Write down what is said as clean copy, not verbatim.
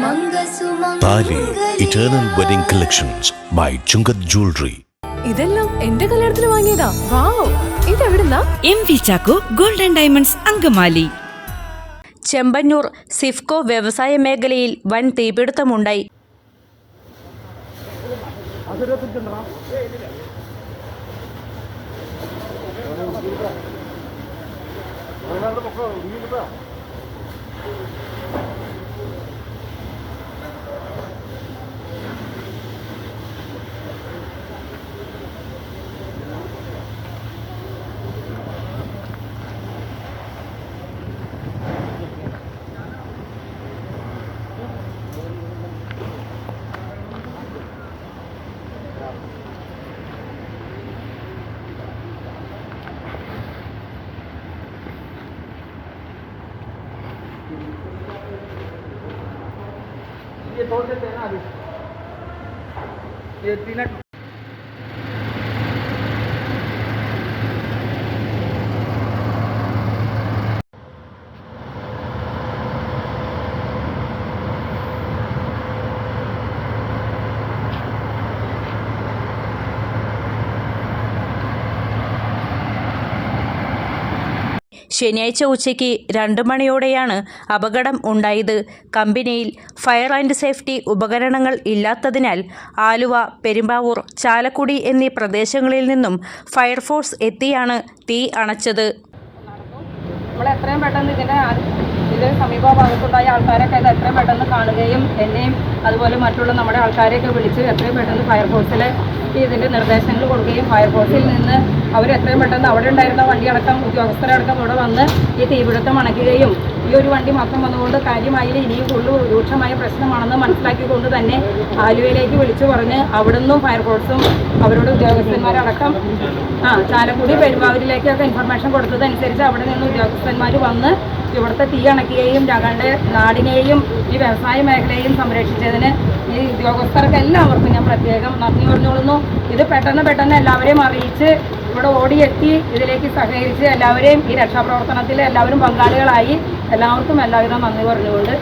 താലി eternal wedding collections by Chungath jewellery. ഇതെല്ലാം എന്റെ കല്യാണത്തിന് വാങ്ങിയതാ. വാവ്, ഇതെവിടുന്നാ? MV Chacko golden diamonds Angamaly. Chembannoor സിഫ്കോ വ്യവസായ മേഖലയിൽ വൻ തീപിടുത്തമുണ്ടായി. ये तोड़ देते हैं ना अभी ये तीन ശനിയാഴ്ച ഉച്ചയ്ക്ക് 2 മണിയോടെയാണ് അപകടം ഉണ്ടായത്. കമ്പനിയിൽ ഫയർ ആൻഡ് സേഫ്റ്റി ഉപകരണങ്ങൾ ഇല്ലാത്തതിനാൽ ആലുവ, പെരുമ്പാവൂർ, ചാലക്കുടി എന്നീ പ്രദേശങ്ങളിൽ നിന്നും ഫയർഫോഴ്സ് എത്തിയാണ് തീ അണച്ചത്. നമ്മൾ എത്രയും പെട്ടെന്ന് ഇതിൻ്റെ സമീപ ഭാഗത്തുണ്ടായ ആൾക്കാരൊക്കെ ഇത് എത്രയും പെട്ടെന്ന് കാണുകയും എന്നെയും അതുപോലെ മറ്റുള്ള നമ്മുടെ ആൾക്കാരെയൊക്കെ വിളിച്ച് എത്രയും പെട്ടെന്ന് ഫയർഫോഴ്സിലെ ഇതിൻ്റെ നിർദ്ദേശങ്ങൾ കൊടുക്കുകയും ഫയർഫോഴ്സിൽ നിന്ന് അവർ എത്രയും പെട്ടെന്ന് അവിടെ ഉണ്ടായിരുന്ന വണ്ടിയടക്കം ഉദ്യോഗസ്ഥരടക്കം ഇവിടെ വന്ന് ഈ തീപിടുത്തം അണയ്ക്കുകയും ഈ ഒരു വണ്ടി മാത്രം വന്നുകൊണ്ട് കാര്യമായി ഇനിയും കൂടുതൽ രൂക്ഷമായ പ്രശ്നമാണെന്ന് മനസ്സിലാക്കിക്കൊണ്ട് തന്നെ ആലുവയിലേക്ക് വിളിച്ചു പറഞ്ഞ് അവിടുന്നും ഫയർഫോഴ്സും അവരുടെ ഉദ്യോഗസ്ഥന്മാരടക്കം ചാലക്കുടി പെരുമ്പാവൂരിലേക്കൊക്കെ ഇൻഫർമേഷൻ കൊടുത്തതനുസരിച്ച് അവിടെ നിന്ന് ഉദ്യോഗസ്ഥന്മാർ വന്ന് ഇവിടുത്തെ തീ അണയ്ക്കുകയും ഞങ്ങളുടെ നാടിനെയും ഈ വ്യവസായ മേഖലയെയും സംരക്ഷിച്ചതിന് ഈ ഉദ്യോഗസ്ഥർക്ക് എല്ലാവർക്കും ഞാൻ പ്രത്യേകം നന്ദി പറഞ്ഞോളുന്നു. ഇത് പെട്ടെന്ന് എല്ലാവരെയും അറിയിച്ച് ഇവിടെ ഓടിയെത്തി ഇതിലേക്ക് സഹകരിച്ച് എല്ലാവരെയും ഈ രക്ഷാപ്രവർത്തനത്തിൽ എല്ലാവരും പങ്കാളികളായി എല്ലാവർക്കും എല്ലാവിധ നന്ദി പറഞ്ഞുകൊണ്ട്